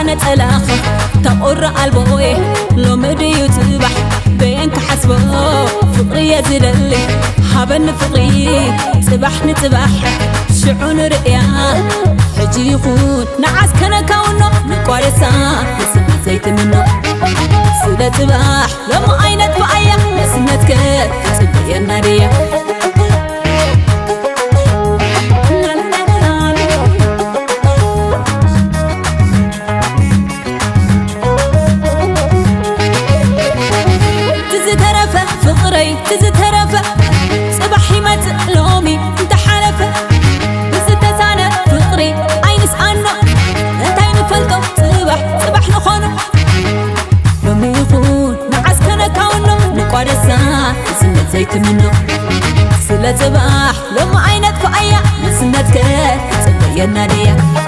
كانت ألاخة تقر قلبوي لو مديو تبح بينك حسبه فقري يزللي حبن فقري تبح نتبح شعون رئيا حجي يخون نعس كان كونه نقارسا نسمع زيت منه سيدة تبح لما عينت بأيا نسنتك تبين ناريا تزترفة صباحي ما تلومي انت حلفة بس تسانة فقري عينس عنه انت عين فلتو صباح نخونه يومي يخون نعس كان كونه نقارسا سنة زيت منه سلة صباح لما عينت فأيا سنتك تبين ليا